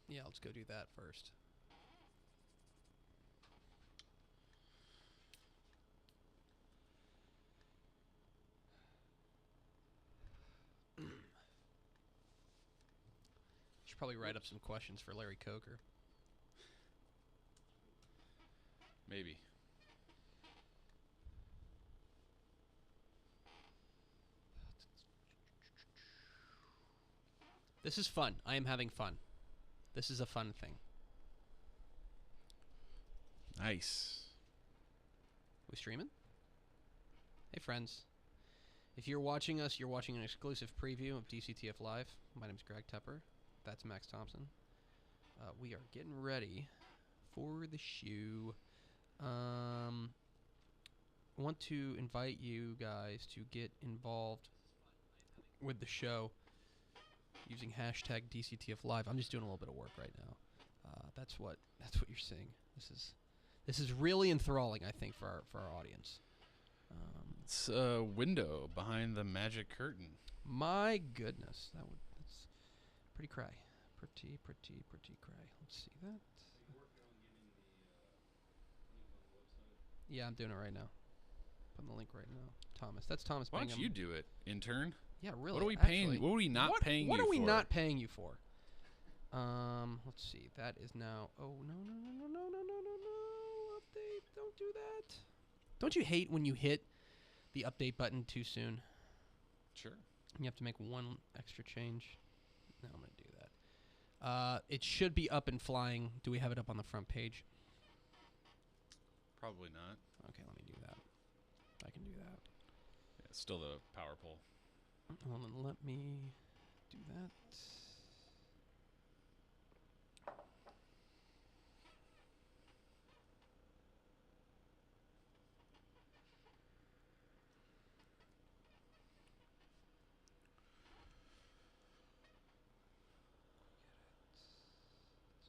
Yeah, let's go do that first. Should probably write up some questions for Larry Coker. Maybe. This is fun. I am having fun. This is a fun thing. Nice. We streaming? Hey, friends. If you're watching us, you're watching an exclusive preview of DCTF Live. My name's Greg Tepper. That's Max Thompson. We are getting ready for the shoe. I want to invite you guys to get involved with the show using hashtag DCTF Live. I'm just doing a little bit of work right now. That's what you're seeing. This is really enthralling, I think, for our audience. It's a window behind the magic curtain. My goodness, that's pretty cray. Pretty cray. Let's see that. Are you working on getting the link on the website? Yeah, I'm doing it right now. Putting the link right now. Thomas. That's Thomas. Why don't you do it, intern? Yeah, really. What are we paying? What are we not paying you for? What are we not paying you for? Let's see. That is now. Oh no! Update! Don't do that. Don't you hate when you hit the update button too soon? Sure. You have to make one extra change. No, I'm gonna do that. It should be up and flying. Do we have it up on the front page? Probably not. Okay, let me do that. I can do that. Yeah, it's still the power pole. Hold on, let me do that.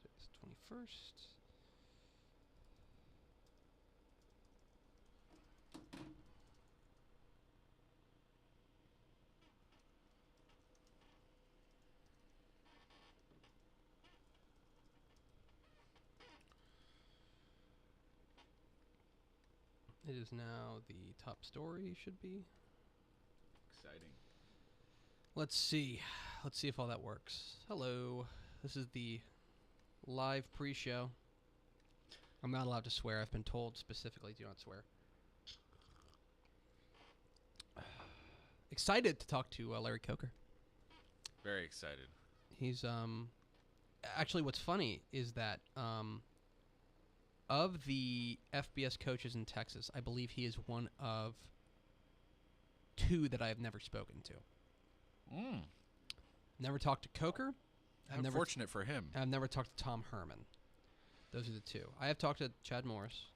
Today's 21st. It is now the top story, should be. Exciting. Let's see. Let's see if all that works. Hello. This is the live pre-show. I'm not allowed to swear. I've been told specifically do not swear. Excited to talk to Larry Coker. Very excited. He's actually, what's funny is that of the FBS coaches in Texas, I believe he is one of two that I have never spoken to. Never talked to Coker. How fortunate for him. I've never talked to Tom Herman. Those are the two. I have talked to Chad Morris.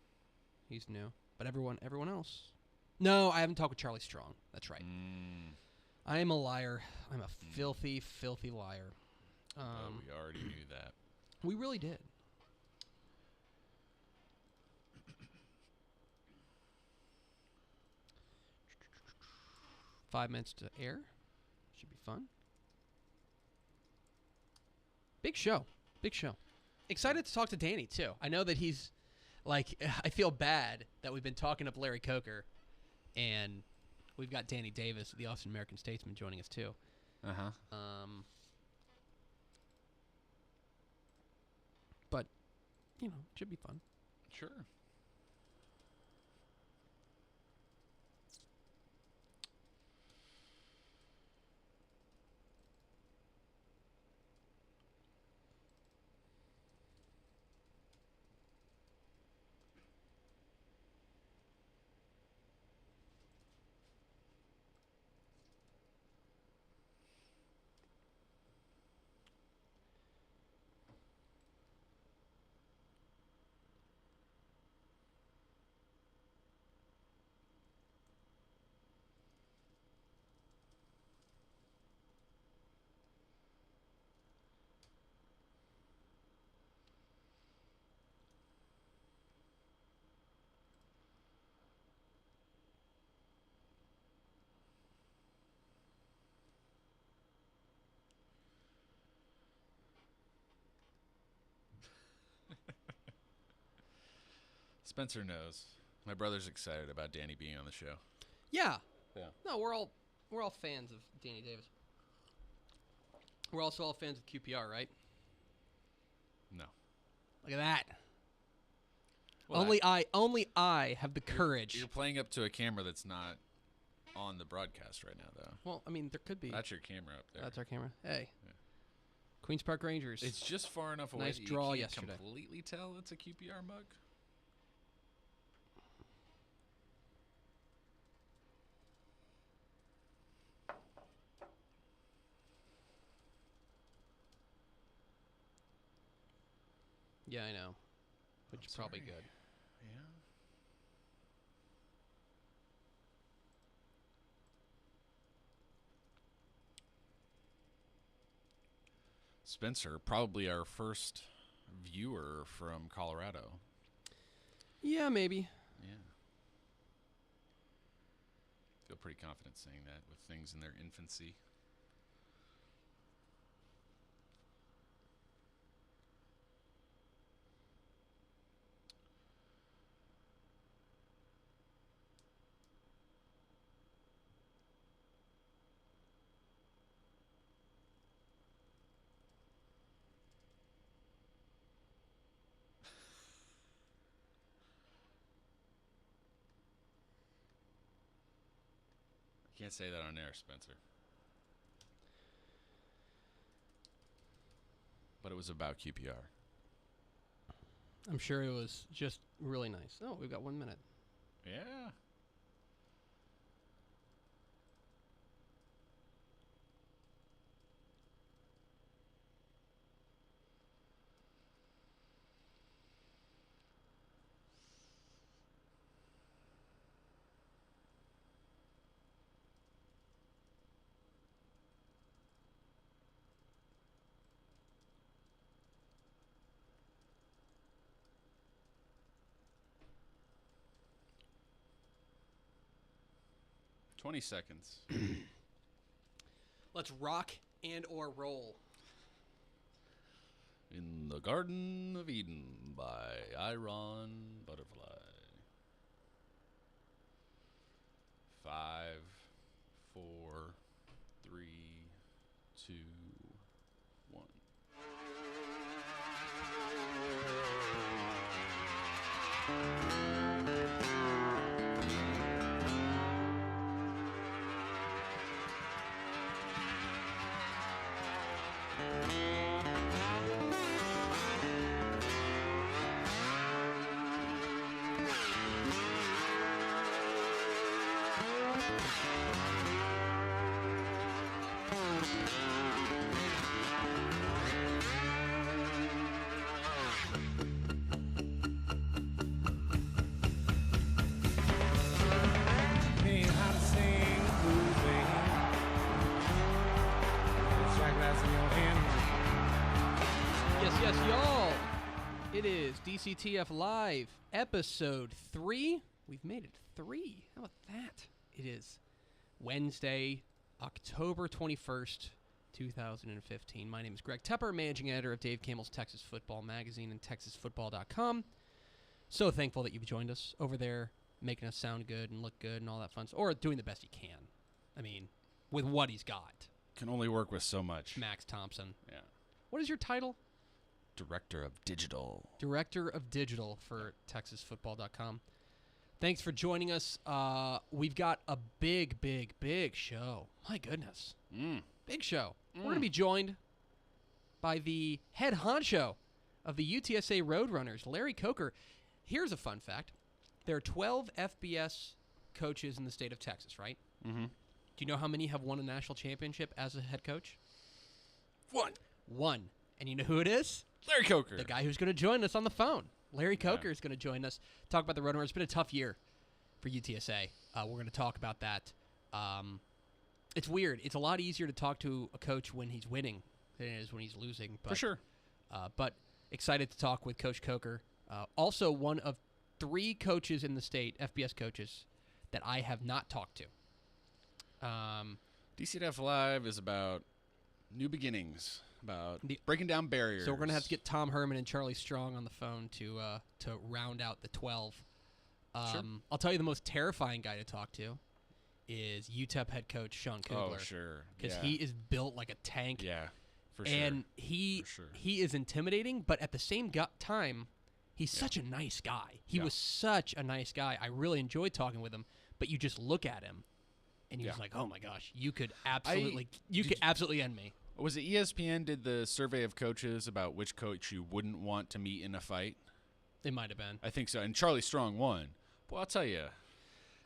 He's new. But everyone else. No, I haven't talked with Charlie Strong. That's right. I am a liar. I'm a filthy, filthy liar. We already knew that. We really did. Five minutes to air. Should be fun. Big show. Big show. Excited to talk to Danny, too. I know that he's, like, I feel bad that we've been talking up Larry Coker, and we've got Danny Davis, the Austin American-Statesman, joining us, too. Uh-huh. But, you know, it should be fun. Sure. Spencer knows. My brother's excited about Danny being on the show. Yeah. Yeah. No, we're all fans of Danny Davis. We're also all fans of QPR, right? No. Look at that. Well, Only I have the courage. You're playing up to a camera that's not on the broadcast right now, though. Well, I mean, there could be. That's your camera up there. That's our camera. Hey. Yeah. Queens Park Rangers. It's just far enough away Nice that draw you can't yesterday. completely tell it's a QPR mug. Yeah, I know. Which is probably good. Yeah. Spencer, probably our first viewer from Colorado. Yeah, maybe. Yeah. Feel pretty confident saying that with things in their infancy. Can't say that on air, Spencer. But it was about QPR. I'm sure it was just really nice. Oh, we've got 1 minute. Yeah. $20 seconds. Let's rock and or roll. In the Garden of Eden by Iron Butterfly. 5, 4, 3, 2, 1. Yes, y'all. It is DCTF Live, episode 3. We've made it 3. How about that? It is Wednesday, October 21st, 2015. My name is Greg Tepper, managing editor of Dave Campbell's Texas Football Magazine and TexasFootball.com. So thankful that you've joined us over there, making us sound good and look good and all that fun stuff, or doing the best he can. I mean, with what he's got. Can only work with so much. Max Thompson. Yeah. What is your title? Director of Digital. Director of Digital for TexasFootball.com. Thanks for joining us. We've got a big show. My goodness. Big show. We're going to be joined by the head honcho of the UTSA Roadrunners, Larry Coker. Here's a fun fact. There are 12 FBS coaches in the state of Texas, right? Mm-hmm. Do you know how many have won a national championship as a head coach? 1. And you know who it is? Larry Coker. The guy who's going to join us on the phone. Larry Coker is going to join us, talk about the Roadrunners. It's been a tough year for UTSA. We're going to talk about that. It's weird. It's a lot easier to talk to a coach when he's winning than it is when he's losing. But, For sure. But excited to talk with Coach Coker. Also one of 3 coaches in the state, FBS coaches, that I have not talked to. DCTF Live is about new beginnings. about breaking down barriers. So we're going to have to get Tom Herman and Charlie Strong on the phone to round out the 12. Sure. I'll tell you the most terrifying guy to talk to is UTEP head coach Sean Kugler. Oh, sure. Because he is built like a tank. Yeah, for sure. And he is intimidating, but at the same time, he's such a nice guy. He was such a nice guy. I really enjoyed talking with him, but you just look at him, and you're just like, oh, my gosh, you could absolutely end me. Was it ESPN did the survey of coaches about which coach you wouldn't want to meet in a fight? It might have been. I think so. And Charlie Strong won. Well, I'll tell you.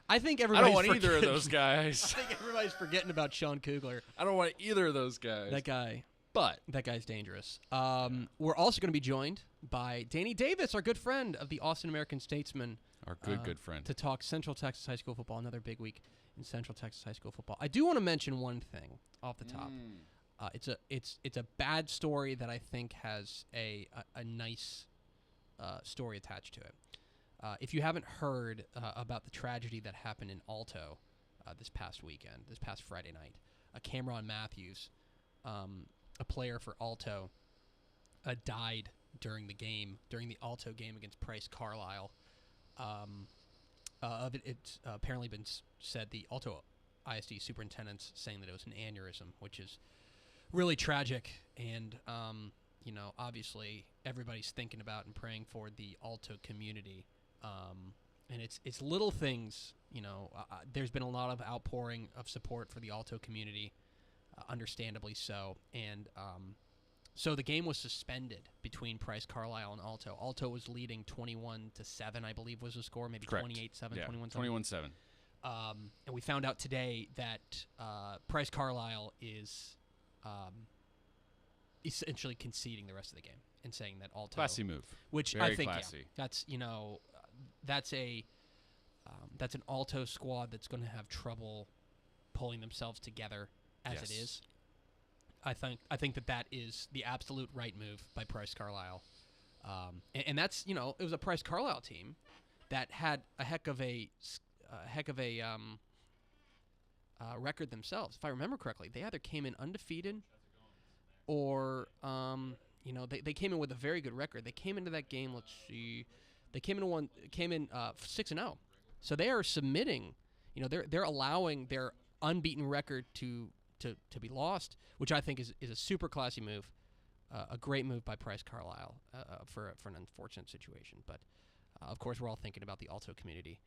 I think I everybody's don't want either of those guys. I think everybody's forgetting about Sean Kugler. I don't want either of those guys. That guy. But that guy's dangerous. We're also going to be joined by Danny Davis, our good friend of the Austin American-Statesman. Our good friend. To talk Central Texas high school football, another big week in Central Texas high school football. I do want to mention one thing off the top. It's a bad story that I think has a nice story attached to it. If you haven't heard about the tragedy that happened in Alto this past Friday night, Cameron Matthews, a player for Alto, died during the Alto game against Price Carlisle. It's apparently been said the Alto ISD superintendent's saying that it was an aneurysm, which is really tragic. And, obviously everybody's thinking about and praying for the Alto community. And it's little things, there's been a lot of outpouring of support for the Alto community, understandably so. And so the game was suspended between Price Carlisle and Alto. Alto was leading 21-7, I believe was the score, maybe 28-7, 21-7. 21-7. And we found out today that Price Carlisle is essentially conceding the rest of the game and saying that Alto... Classy move. Which Very I think, classy. That's an Alto squad that's going to have trouble pulling themselves together as it is. I think that is the absolute right move by Price Carlisle, and that's it was a Price Carlisle team that had a heck of a record themselves. If I remember correctly, they either came in undefeated or they came in with a very good record. They came into that game. Let's see. They came in 6-0, so they are submitting. They're allowing their unbeaten record to be lost, which I think is a super classy move, a great move by Price Carlisle for an unfortunate situation. But of course, we're all thinking about the Alto community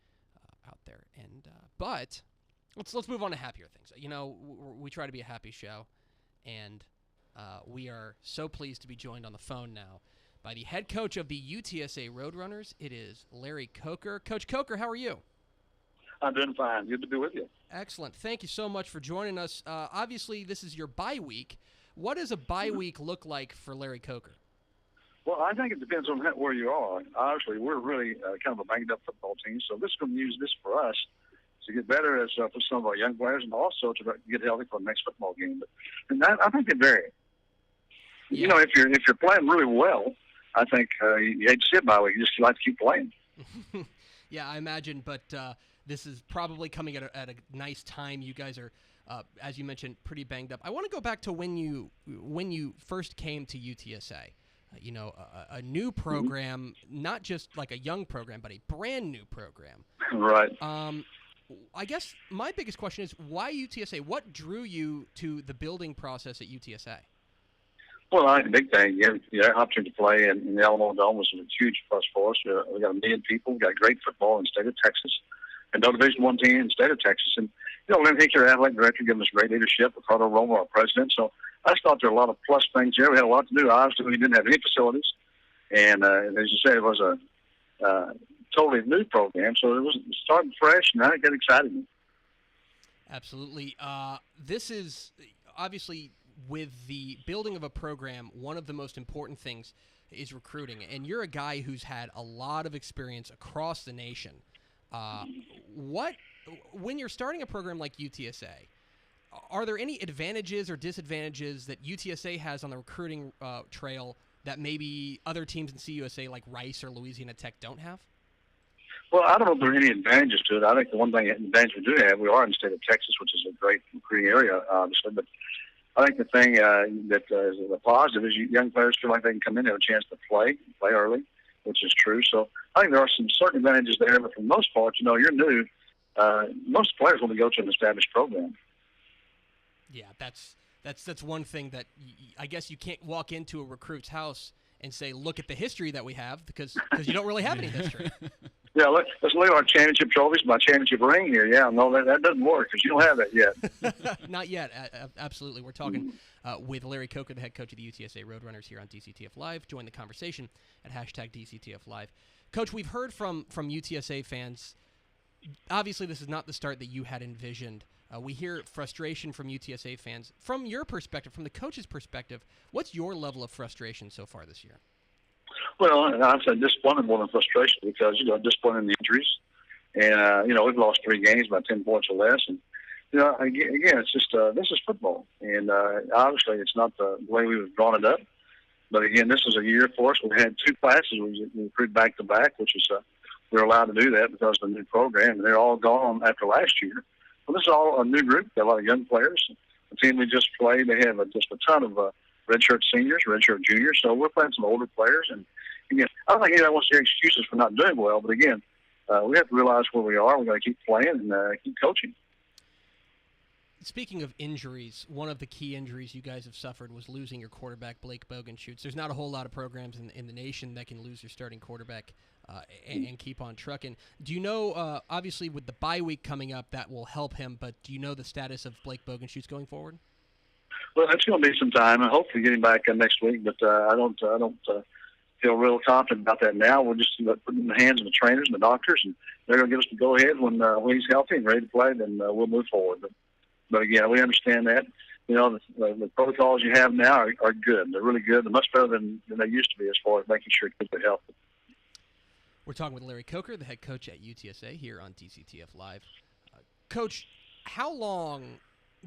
out there. And but let's move on to happier things. We try to be a happy show, and we are so pleased to be joined on the phone now by the head coach of the UTSA Roadrunners. It is Larry Coker. Coach Coker, how are you? I'm doing fine. Good to be with you. Excellent. Thank you so much for joining us. Obviously, this is your bye week. What does a bye week look like for Larry Coker? Well, I think it depends on where you are. Obviously, we're really kind of a banged-up football team, so this is going to use this for us to get better as for some of our young players and also to get healthy for the next football game. I think it varies. Yeah. If you're playing really well, I think you hate to sit by week. You just like to keep playing. Yeah, I imagine, but this is probably coming at a nice time. You guys are, as you mentioned, pretty banged up. I want to go back to when you first came to UTSA. A new program, not just like a young program, but a brand new program. Right. I guess my biggest question is, why UTSA? What drew you to the building process at UTSA? Well, I think the big thing, the opportunity to play in the Alamo Dome was a huge plus for us. We got 1 million people. We got great football in the state of Texas, and no Division I team in the state of Texas. And Lynn Hickey, our athletic director, giving us great leadership. Ricardo Romo, our president. So I just thought there were a lot of plus things here. We had a lot to do. Obviously, we didn't have any facilities, and as you said, it was a totally new program. So it was starting fresh, and that got exciting. Absolutely. This is obviously, with the building of a program, one of the most important things is recruiting. And you're a guy who's had a lot of experience across the nation. When you're starting a program like UTSA, are there any advantages or disadvantages that UTSA has on the recruiting trail that maybe other teams in CUSA like Rice or Louisiana Tech don't have? Well, I don't know if there are any advantages to it. I think the one advantage we do have, we are in the state of Texas, which is a great recruiting area, obviously. But I think the thing that is a positive is young players feel like they can come in and have a chance to play early, which is true. So I think there are some certain advantages there, but for the most part, you're new. Most players want to go to an established program. Yeah, that's one thing that I guess you can't walk into a recruit's house and say, look at the history that we have, because you don't really have any history. Yeah, let's look at our championship trophies, my championship ring here. Yeah, no, that doesn't work because you don't have that yet. Not yet. Absolutely. We're talking with Larry Coker, the head coach of the UTSA Roadrunners here on DCTF Live. Join the conversation at #DCTF Live. Coach, we've heard from UTSA fans. Obviously, this is not the start that you had envisioned. We hear frustration from UTSA fans. From your perspective, from the coach's perspective, what's your level of frustration so far this year? Well, I'd say disappointed more than frustration because, disappointed in the injuries. And, we've lost 3 games by 10 points or less. And, again, it's just this is football. And obviously it's not the way we've drawn it up. But, again, this is a year for us. We had 2 classes. We recruited back-to-back, which is we were allowed to do that because of the new program. And they're all gone after last year. Well, this is all a new group. Got a lot of young players. The team we just played, they have just a ton of redshirt seniors, redshirt juniors. So we're playing some older players. And, again, I don't think anyone wants to hear excuses for not doing well. But, again, we have to realize where we are. We've got to keep playing and keep coaching. Speaking of injuries, one of the key injuries you guys have suffered was losing your quarterback, Blake Bogenschutz. There's not a whole lot of programs in the nation that can lose your starting quarterback and keep on trucking. Do you know, obviously with the bye week coming up, that will help him, but do you know the status of Blake Bogenschutz going forward? Well, it's going to be some time, and hopefully getting back next week, but I don't feel real confident about that now. We'll just put it in the hands of the trainers and the doctors, and they're going to give us the go-ahead when he's healthy and ready to play, then we'll move forward. But again, we understand that. The protocols you have now are good. They're really good. They're much better than they used to be as far as making sure kids are healthy. We're talking with Larry Coker, the head coach at UTSA here on DCTF Live. Coach, how long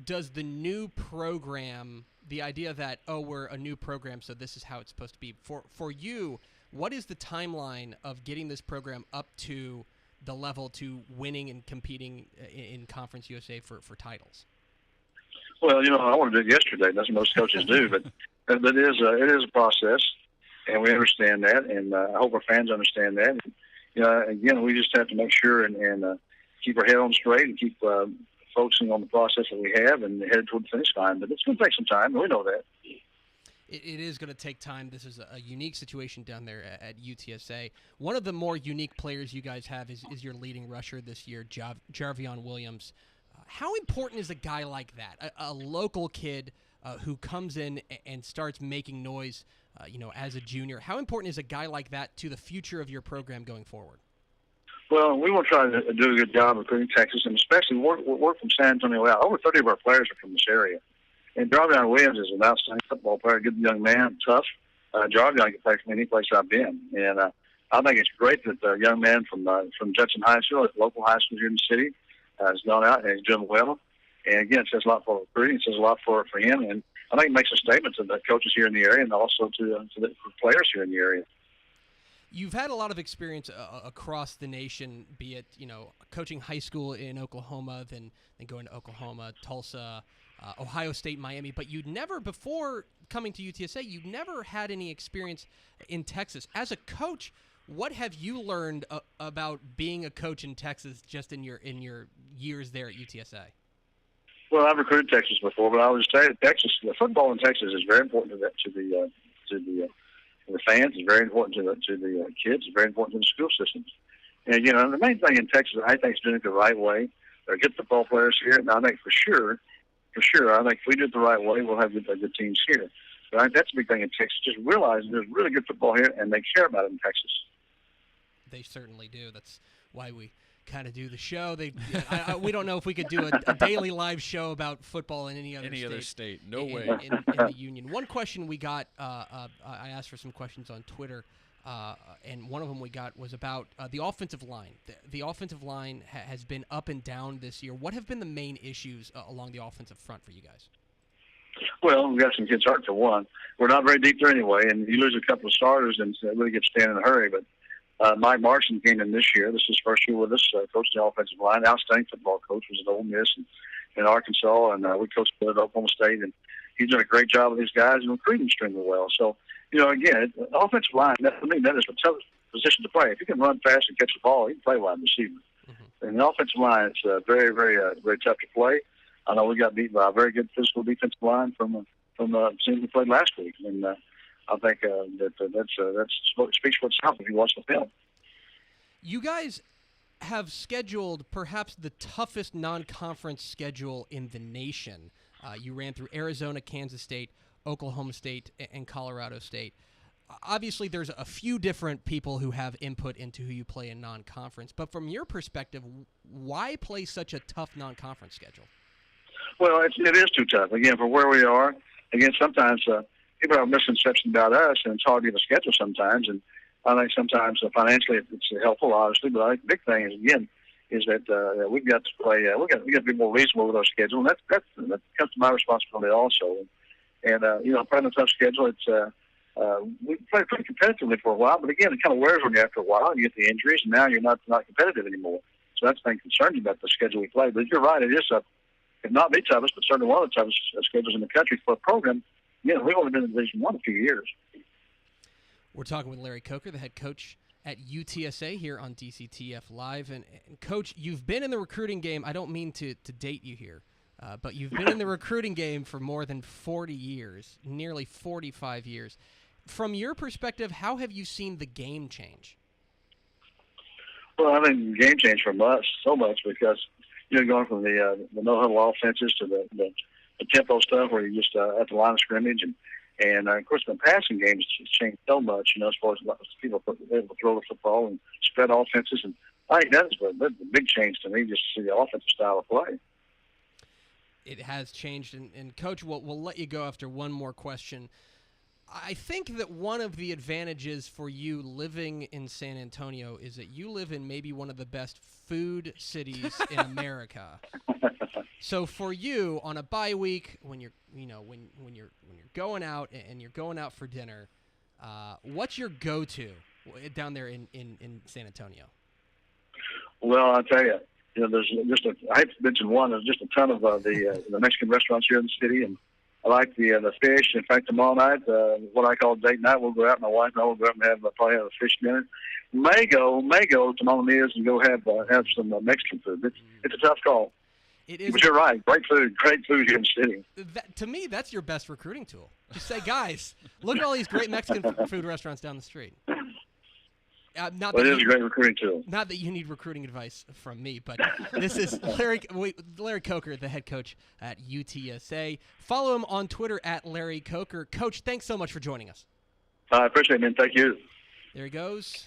does the new program, the idea that, we're a new program, so this is how it's supposed to be, for you, what is the timeline of getting this program up to the level to winning and competing in Conference USA for titles? Well, I want to do it yesterday. That's what most coaches do, but it is a process, and we understand that, and I hope our fans understand that. And, again, we just have to make sure and keep our head on straight and keep focusing on the process that we have and head toward the finish line. But it's going to take some time. We know that. It is going to take time. This is a unique situation down there at UTSA. One of the more unique players you guys have is your leading rusher this year, Jarvion Williams. How important is a guy like that, a local kid who comes in and starts making noise, as a junior? How important is a guy like that to the future of your program going forward? Well, we will try to do a good job recruiting Texas, and especially work from San Antonio out. Over 30 of our players are from this area. And Jarvion Williams is an outstanding football player, good young man, tough. Jarvion can play from any place I've been. And I think it's great that a young man from Judson High School, a local high school here in the city, has gone out and he's doing well. And, again, it says a lot for recruiting. It says a lot for him. And I think it makes a statement to the coaches here in the area and also to the players here in the area. You've had a lot of experience across the nation, be it, coaching high school in Oklahoma, then going to Oklahoma, Tulsa, Ohio State, Miami, but you'd never, before coming to UTSA, you'd never had any experience in Texas. As a coach, what have you learned about being a coach in Texas just in your years there at UTSA? Well, I've recruited Texas before, but I would say that the football in Texas is very important to the fans. It's very important to the kids. It's very important to the school systems. And the main thing in Texas, I think, is doing it the right way. There are good football players here, and I think for sure, I think if we do it the right way, we'll have good teams here. But I think that's a big thing in Texas. Just realizing there's really good football here, and they care about it in Texas. They certainly do. That's why we kind of do the show. We don't know if we could do a daily live show about football in any other state. No way. In the union. One question we got, I asked for some questions on Twitter, and one of them we got was about the offensive line. The offensive line has been up and down this year. What have been the main issues along the offensive front for you guys? Well, we've got some kids hurt for one. We're not very deep there anyway, and you lose a couple of starters and it really gets stand in a hurry. But Mike Marson came in this year. This is his first year with us, coached the offensive line. Outstanding football coach, was at Ole Miss and in Arkansas, and we coached at Oklahoma State. And he's done a great job with these guys and recruiting extremely well. So, again, the offensive line, for me, that is the toughest position to play. If you can run fast and catch the ball, you can play wide receiver. Mm-hmm. And the offensive line is very, very, very tough to play. I know we got beat by a very good physical defensive line from the team we played last week, and I think that speaks for itself if you watch the film. You guys have scheduled perhaps the toughest non-conference schedule in the nation. You ran through Arizona, Kansas State, Oklahoma State, and Colorado State. Obviously, there's a few different people who have input into who you play in non-conference, but from your perspective, why play such a tough non-conference schedule? Well, it is too tough. Again, for where we are, again, sometimes people have misconceptions about us, and it's hard to get a schedule sometimes. And I think sometimes financially it's helpful, obviously. But I think the big thing is, again, is that we've got to play. We got to be more reasonable with our schedule, and that comes to my responsibility also. And playing a tough schedule, it's we played pretty competitively for a while, but again, it kind of wears on you after a while. You get the injuries, and now you're not competitive anymore. So that's the thing concerning about the schedule we play. But you're right, it is if not the toughest, but certainly one of the toughest schedules in the country for a program. We've only been in Division I a few years. We're talking with Larry Coker, the head coach at UTSA here on DCTF Live. And Coach, you've been in the recruiting game. I don't mean to date you here, but you've been in the recruiting game for more than 40 years, nearly 45 years. From your perspective, how have you seen the game change? Well, I think the game changed from us so much because going from the no-huddle offenses to the tempo stuff where you're just at the line of scrimmage. And of course, the passing game has changed so much, as far as people able to throw the football and spread offenses. And I think that's the big change to me, just to see the offensive style of play. It has changed. And Coach, we'll let you go after one more question. I think that one of the advantages for you living in San Antonio is that you live in maybe one of the best food cities in America. So for you on a bye week, when you're going out and you're going out for dinner, what's your go-to down there in San Antonio? Well, I'll tell you, there's I hate to mention one. There's just a ton of the Mexican restaurants here in the city, and I like the fish. In fact, tomorrow night, what I call date night, we'll go out. My wife and I will go out and probably have a fish dinner. May go to Mama Mia's and go have some Mexican food. It's a tough call. It is. But you're right. Great food here in the city. To me, that's your best recruiting tool. Just say, guys, look at all these great Mexican food restaurants down the street. It is a great recruiting tool. Not that you need recruiting advice from me, but this is Larry Coker, the head coach at UTSA. Follow him on Twitter at Larry Coker. Coach, thanks so much for joining us. I appreciate it, man. Thank you. There he goes.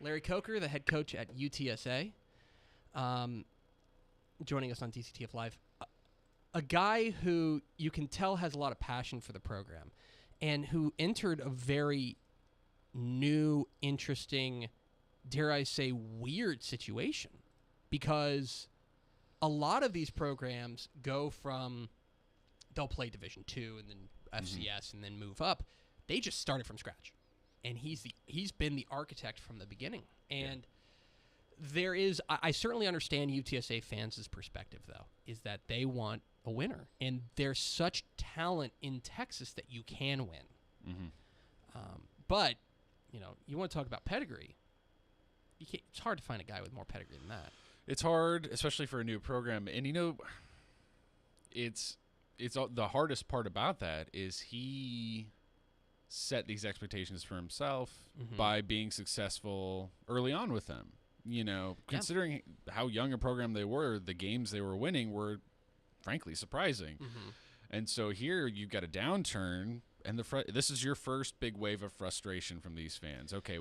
Larry Coker, the head coach at UTSA, joining us on DCTF Live. A guy who you can tell has a lot of passion for the program and who entered a very new, interesting, dare I say, weird situation, because a lot of these programs go from, they'll play Division II and then FCS and then move up. They just started from scratch, and he's been the architect from the beginning. And there is, I certainly understand UTSA fans' perspective, though, is that they want a winner, and there's such talent in Texas that you can win. But you want to talk about pedigree. It's hard to find a guy with more pedigree than that. It's hard, especially for a new program. And, it's the hardest part about that is he set these expectations for himself by being successful early on with them. Considering how young a program they were, the games they were winning were, frankly, surprising. And so here you've got a downturn. And this is your first big wave of frustration from these fans. Okay,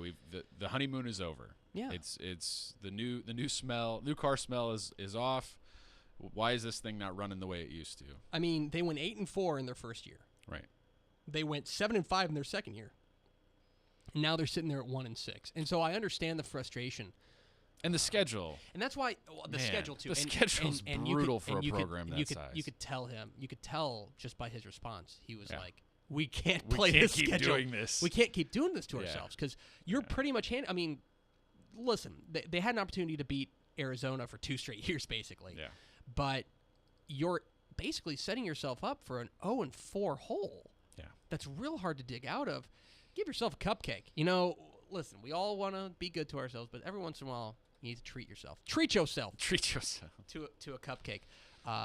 the honeymoon is over. Yeah, it's the new car smell is off. Why is this thing not running the way it used to? I mean, they went 8-4 in their first year. Right. They went 7-5 in their second year. And now they're sitting there at 1-6. And so I understand the frustration. And the schedule. And that's why schedule too. The schedule's brutal for a program that size. You could tell just by his response. He was like, we can't play this schedule. We can't keep doing this. We can't keep doing this to ourselves because you're pretty much I mean, listen, they had an opportunity to beat Arizona for 2 straight years, basically. Yeah. But you're basically setting yourself up for an 0-4 hole. Yeah. That's real hard to dig out of. Give yourself a cupcake. Listen, we all want to be good to ourselves, but every once in a while, you need to treat yourself. Treat yourself Treat yourself. to a cupcake.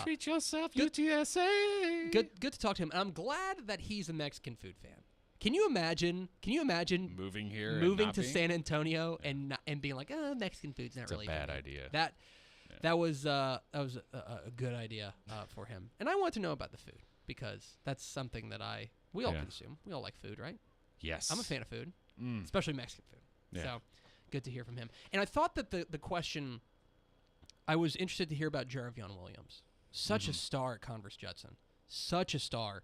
Treat yourself, good- UTSA. Good to talk to him. And I'm glad that he's a Mexican food fan. Can you imagine Moving here, and moving not to being? San Antonio and being like, Mexican food's not It's really a bad for me." idea. That was a good idea for him. And I want to know about the food because that's something that we all Yeah. consume. We all like food, right? Yes. I'm a fan of food, Mm. especially Mexican food. Yeah. So good to hear from him. And I thought that the question, I was interested to hear about Jarvion Williams. Such a star at Converse Judson. Such a star.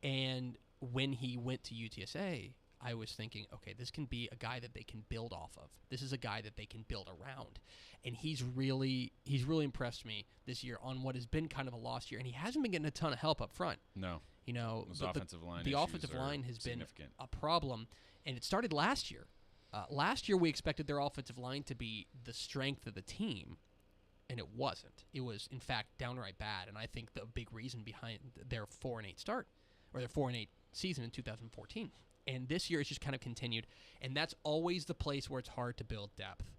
And when he went to UTSA, I was thinking, okay, this can be a guy that they can build off of. This is a guy that they can build around. And he's really impressed me this year on what has been kind of a lost year. And he hasn't been getting a ton of help up front. No. Those offensive line the issues offensive are line has significant. been a problem, and it started last year. Last year we expected their offensive line to be the strength of the team, and it wasn't. It was, in fact, downright bad, and I think the big reason behind their 4-8 start, or their 4-8 season in 2014. And this year it's just kind of continued, and that's always the place where it's hard to build depth,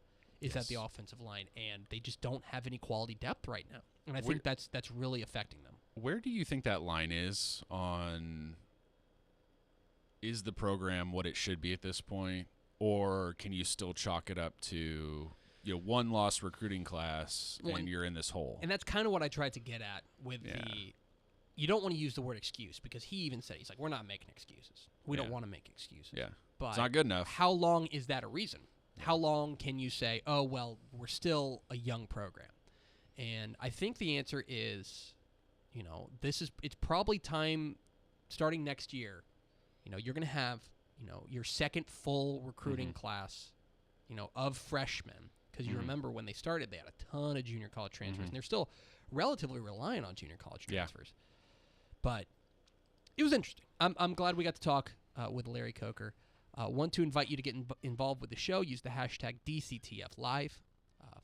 is at the offensive line, and they just don't have any quality depth right now. And I think that's really affecting them. Where do you think that line is on? Is the program what it should be at this point, or can you still chalk it up to one lost recruiting class and you're in this hole? And that's kind of what I tried to get at with the. You don't want to use the word excuse because he even said he's like, we're not making excuses. We don't want to make excuses. Yeah, but it's not good enough. How long is that a reason? How long can you say, oh well, we're still a young program? And I think the answer is, it's probably time starting next year. You're going to have, your second full recruiting class, of freshmen. Because you remember when they started, they had a ton of junior college transfers. And they're still relatively reliant on junior college transfers. But it was interesting. I'm glad we got to talk with Larry Coker. Want to invite you to get involved with the show. Use the hashtag DCTF Live.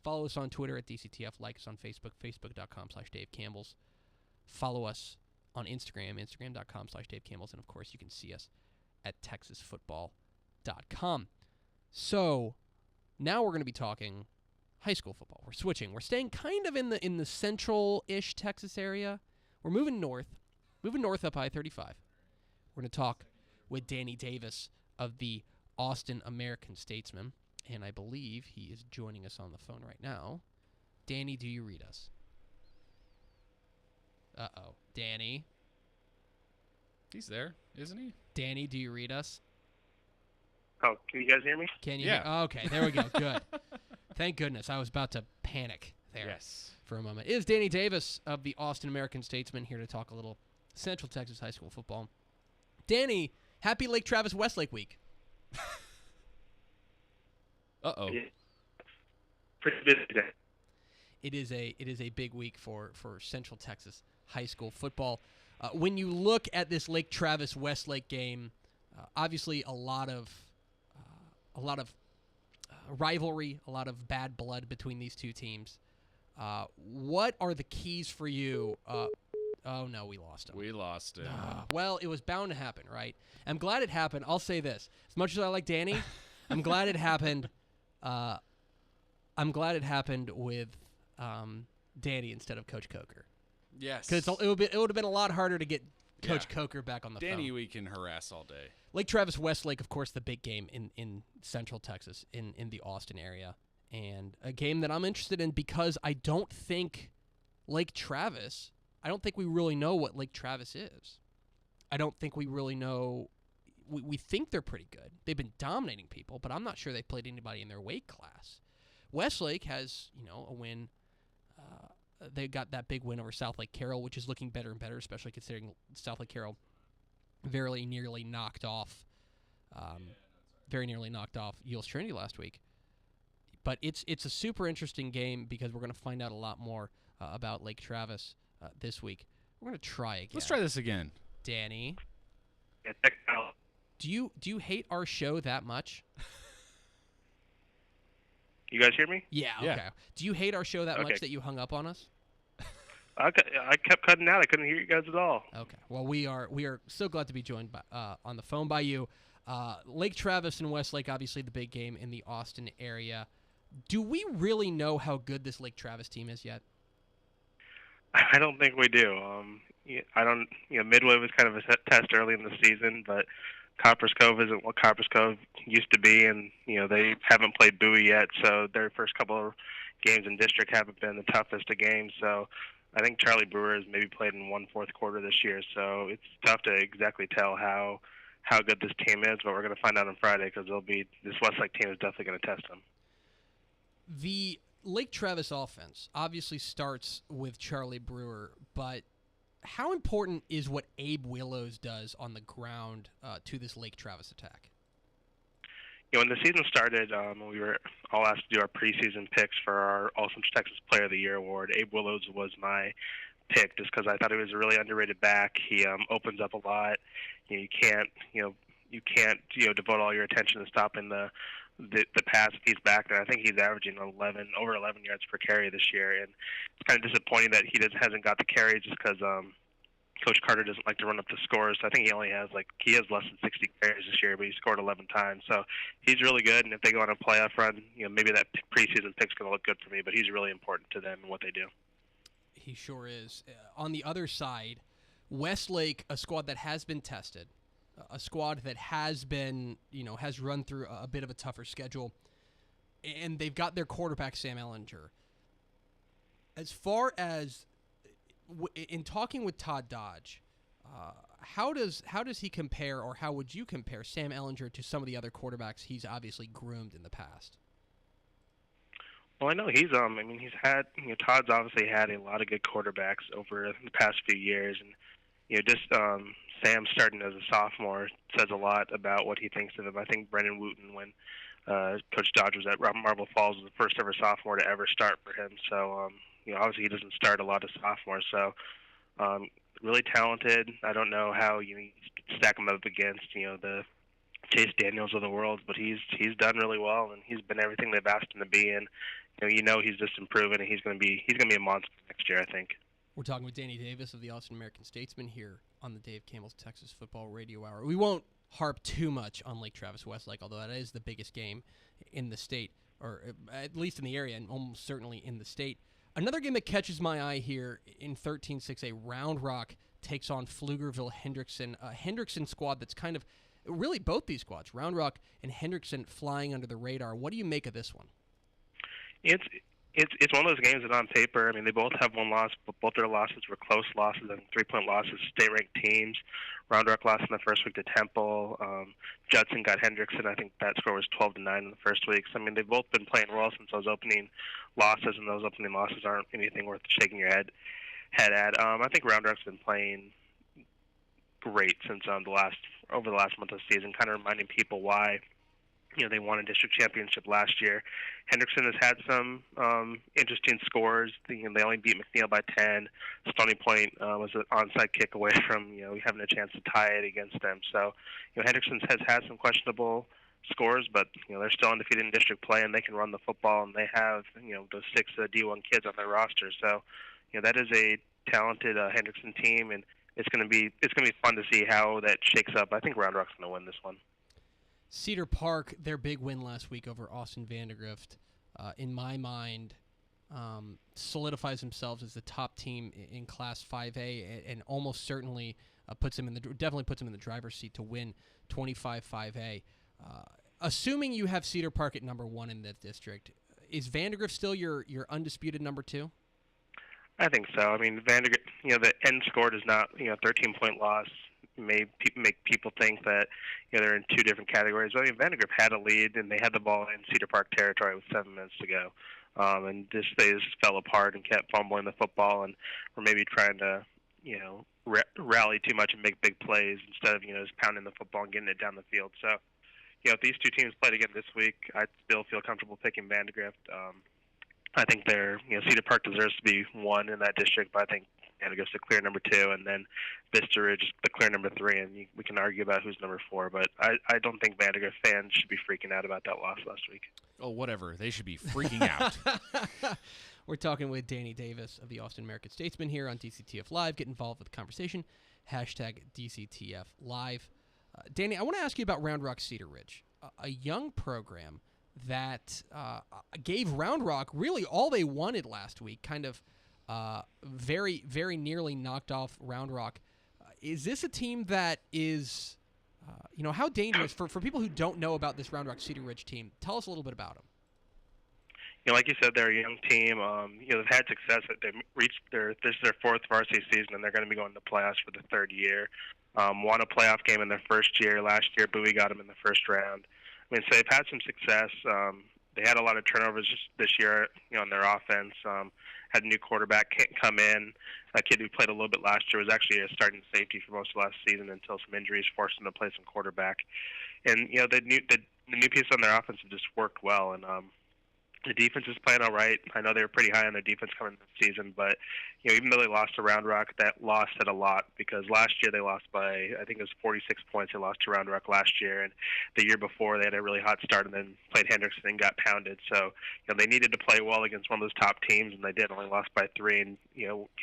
Follow us on Twitter at DCTF. Like us on Facebook, facebook.com/Dave Campbell's. Follow us on Instagram, instagram.com/Dave Campbell's. And, of course, you can see us at texasfootball.com. So now we're going to be talking high school football. We're switching. We're staying kind of in the central-ish Texas area. We're moving north up I-35. We're going to talk with Danny Davis of the Austin American-Statesman, and I believe he is joining us on the phone right now. Danny, do you read us? Uh-oh. Danny? He's there, isn't he? Danny, do you read us? Oh, can you guys hear me? Can you? Yeah. Hear? Okay, there we go. Good. Thank goodness. I was about to panic there for a moment. It is Danny Davis of the Austin American-Statesman here to talk a little Central Texas high school football. Danny, happy Lake Travis Westlake week. Uh-oh. Yeah. Pretty busy day. It is a big week for Central Texas high school football. When you look at this Lake Travis Westlake game, obviously a lot of rivalry, a lot of bad blood between these two teams. What are the keys for you? Oh no, we lost him. We lost him. Well, it was bound to happen, right? I'm glad it happened. I'll say this: as much as I like Danny, I'm glad it happened. I'm glad it happened with Danny instead of Coach Coker. Yes. Because it would have been a lot harder to get Coach Coker back on the phone. Danny, we can harass all day. Lake Travis Westlake, of course, the big game in Central Texas, in the Austin area. And a game that I'm interested in because I don't think we really know what Lake Travis is. I don't think we really know. We think they're pretty good. They've been dominating people, but I'm not sure they've played anybody in their weight class. Westlake has, a win. They got that big win over South Lake Carroll, which is looking better and better, especially considering South Lake Carroll very nearly knocked off Eul's Trinity last week. But it's a super interesting game because we're going to find out a lot more about Lake Travis this week. We're going to try again. Let's try this again. Danny, Yeah, check it out. do you hate our show that much? You guys hear me? Yeah, okay. Yeah. Do you hate our show that Okay. much that you hung up on us? I kept cutting out. I couldn't hear you guys at all. Okay. Well, we are so glad to be joined by, on the phone by you. Lake Travis and Westlake, obviously the big game in the Austin area. Do we really know how good this Lake Travis team is yet? I don't think we do. I don't. Midway was kind of a test early in the season, but Copper's Cove isn't what Copper's Cove used to be, and they haven't played Bowie yet, so their first couple of games in district haven't been the toughest of games. So I think Charlie Brewer has maybe played in 1/4 quarter this year, so it's tough to exactly tell how good this team is, but we're going to find out on Friday because this Westlake team is definitely going to test them. The Lake Travis offense obviously starts with Charlie Brewer, but how important is what Abe Willows does on the ground to this Lake Travis attack? When the season started, we were all asked to do our preseason picks for our All Central Texas Player of the Year award. Abe Willows was my pick just because I thought he was a really underrated back. He opens up a lot. You can't devote all your attention to stopping the pass if he's back there. I think he's averaging over 11 yards per carry this year, and it's kind of disappointing that he hasn't got the carries just because Coach Carter doesn't like to run up the scores. So I think he has less than 60 carries this year, but he scored 11 times. So he's really good, and if they go on a playoff run, maybe that preseason pick's going to look good for me. But he's really important to them and what they do. He sure is. On the other side, Westlake, a squad that has been tested, a squad that has been, has run through a bit of a tougher schedule, and they've got their quarterback, Sam Ellinger. As far as in talking with Todd Dodge, how does he compare, or how would you compare Sam Ellinger to some of the other quarterbacks he's obviously groomed in the past? Well, I know he's Todd's obviously had a lot of good quarterbacks over the past few years, and Sam starting as a sophomore says a lot about what he thinks of him. I think Brendan Wooten, when Coach Dodge was at Marble Falls, was the first ever sophomore to ever start for him. So, obviously he doesn't start a lot of sophomores. So, really talented. I don't know how you stack him up against the Chase Daniels of the world, but he's done really well, and he's been everything they've asked him to be. And he's just improving, and he's going to be a monster next year, I think. We're talking with Danny Davis of the Austin American-Statesman here on the Dave Campbell's Texas Football Radio Hour. We won't harp too much on Lake Travis Westlake, although that is the biggest game in the state, or at least in the area, and almost certainly in the state. Another game that catches my eye here in 13-6A, Round Rock takes on Pflugerville-Hendrickson, a Hendrickson squad that's kind of, really both these squads, Round Rock and Hendrickson, flying under the radar. What do you make of this one? It's one of those games that on paper, they both have one loss, but both their losses were close losses and 3-point losses, state-ranked teams. Round Rock lost in the first week to Temple. Judson got Hendrickson. I think that score was 12-9 in the first week. So, they've both been playing well since those opening losses, and those opening losses aren't anything worth shaking your head at. I think Round Rock's been playing great since over the last month of the season, kind of reminding people why they won a district championship last year. Hendrickson has had some interesting scores. They only beat McNeil by 10. Stony Point was an onside kick away from having a chance to tie it against them. So Hendrickson has had some questionable scores, but they're still undefeated in district play, and they can run the football, and they have those 6 D1 kids on their roster. So that is a talented Hendrickson team, and it's going to be fun to see how that shakes up. I think Round Rock's going to win this one. Cedar Park, their big win last week over Austin Vandergrift, in my mind, solidifies themselves as the top team in Class 5A, and almost certainly definitely puts them in the driver's seat to win 25-5A. Assuming you have Cedar Park at number 1 in that district, is Vandergrift still your undisputed number 2? I think so. Vandergrift, the end score does not, 13-point loss may make people think that they're in 2 different categories. Vandergrift had a lead, and they had the ball in Cedar Park territory with 7 minutes to go, and they just fell apart and kept fumbling the football, and were maybe trying to rally too much and make big plays instead of just pounding the football and getting it down the field. So if these 2 teams played again this week, I still feel comfortable picking Vandergrift. I think Cedar Park deserves to be 1 in that district, but I think Vandergrift's the clear number 2, and then Vista Ridge is the clear number 3, and we can argue about who's number 4. But I don't think Vandergrift fans should be freaking out about that loss last week. Oh, whatever. They should be freaking out. We're talking with Danny Davis of the Austin American-Statesman here on DCTF Live. Get involved with the conversation. Hashtag DCTF Live. Danny, I want to ask you about Round Rock Cedar Ridge, a young program that gave Round Rock really all they wanted last week, kind of very, very nearly knocked off Round Rock. Is this a team that is, how dangerous, for people who don't know about this Round Rock Cedar Ridge team, tell us a little bit about them. Like you said, they're a young team. They've had success. They've reached this is their 4th varsity season, and they're going to be going to playoffs for the 3rd year. Won a playoff game in their first year. Last year, Bowie got them in the first round. So they've had some success. They had a lot of turnovers this year, in their offense. Had a new quarterback come in. A kid who played a little bit last year was actually a starting safety for most of last season until some injuries forced him to play some quarterback. And the new piece on their offense have just worked well. And the defense is playing all right. I know they were pretty high on their defense coming this season, but even though they lost to Round Rock, that loss said a lot because last year they lost by, I think it was 46 points. They lost to Round Rock last year, and the year before they had a really hot start and then played Hendrickson and got pounded. So they needed to play well against one of those top teams, and they did. Only lost by 3, and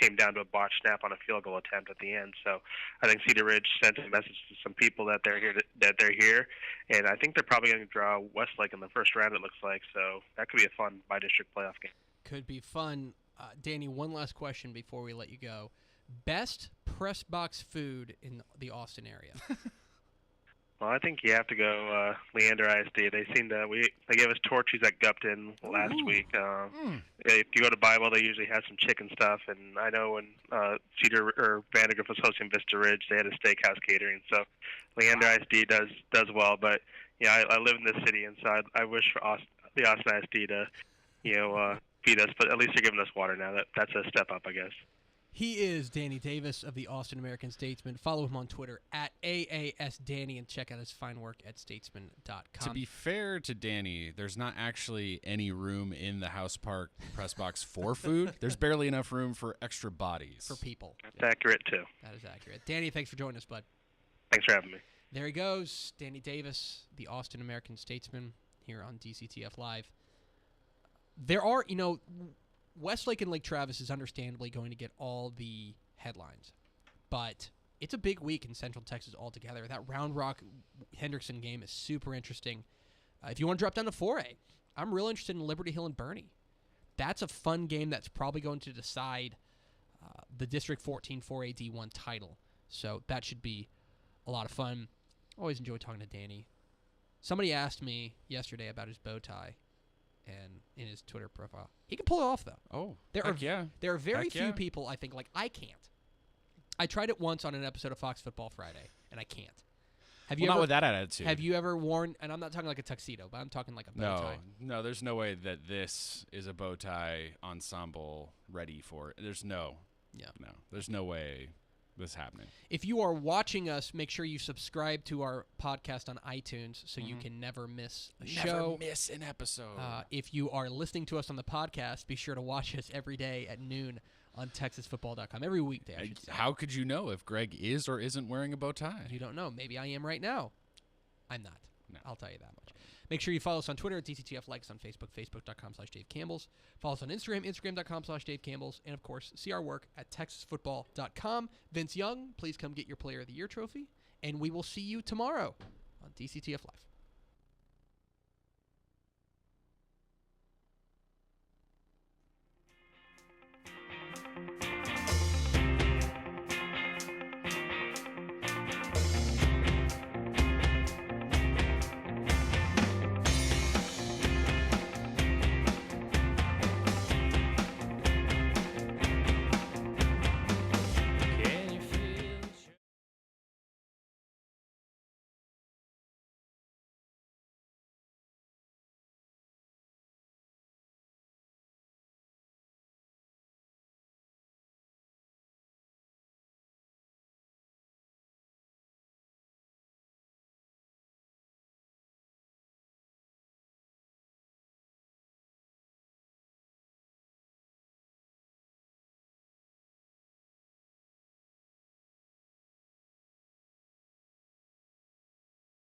came down to a botched snap on a field goal attempt at the end. So I think Cedar Ridge sent a message to some people that they're here, and I think they're probably going to draw Westlake in the first round. It looks like so that could be a fun by-district playoff game. Could be fun. Danny, one last question before we let you go. Best press box food in the Austin area? Well, I think you have to go Leander ISD. They gave us Torchy's at Gupton last week. If you go to Bible, they usually have some chicken stuff. And I know when Vandergrift was hosting Vista Ridge, they had a steakhouse catering. So Leander ISD does well. But I live in this city, and so I wish for the Austin ISD to feed us. But at least they're giving us water now. That's a step up, I guess. He is Danny Davis of the Austin American-Statesman. Follow him on Twitter at AASDanny and check out his fine work at statesman.com. To be fair to Danny, there's not actually any room in the House Park press box for food. There's barely enough room for extra bodies. For people. That's accurate, too. That is accurate. Danny, thanks for joining us, bud. Thanks for having me. There he goes, Danny Davis, the Austin American-Statesman, here on DCTF Live. There are, Westlake and Lake Travis is understandably going to get all the headlines, but it's a big week in Central Texas altogether. That Round Rock Hendrickson game is super interesting. If you want to drop down to 4A, I'm real interested in Liberty Hill and Bernie. That's a fun game that's probably going to decide the District 14 4A D1 title, so that should be a lot of fun. Always enjoy talking to Danny. Somebody asked me yesterday about his bow tie. And in his Twitter profile, he can pull it off though. Oh, there are very few people I think I can't. I tried it once on an episode of Fox Football Friday, and I can't. Have you not with that attitude. Have you ever worn? And I'm not talking like a tuxedo, but I'm talking like a bow tie. No, there's no way that this is a bow tie ensemble ready for it. There's no way this is happening. If you are watching us, make sure you subscribe to our podcast on iTunes so you can never miss a show. Never miss an episode. If you are listening to us on the podcast, be sure to watch us every day at noon on TexasFootball.com. Every weekday, I should say. How could you know if Greg is or isn't wearing a bow tie? You don't know. Maybe I am right now. I'm not. No. I'll tell you that much. Make sure you follow us on Twitter at DCTF, like us on Facebook, Facebook.com/Dave Campbell's. Follow us on Instagram, Instagram.com/Dave Campbell's. And, of course, see our work at TexasFootball.com. Vince Young, please come get your Player of the Year trophy. And we will see you tomorrow on DCTF Live.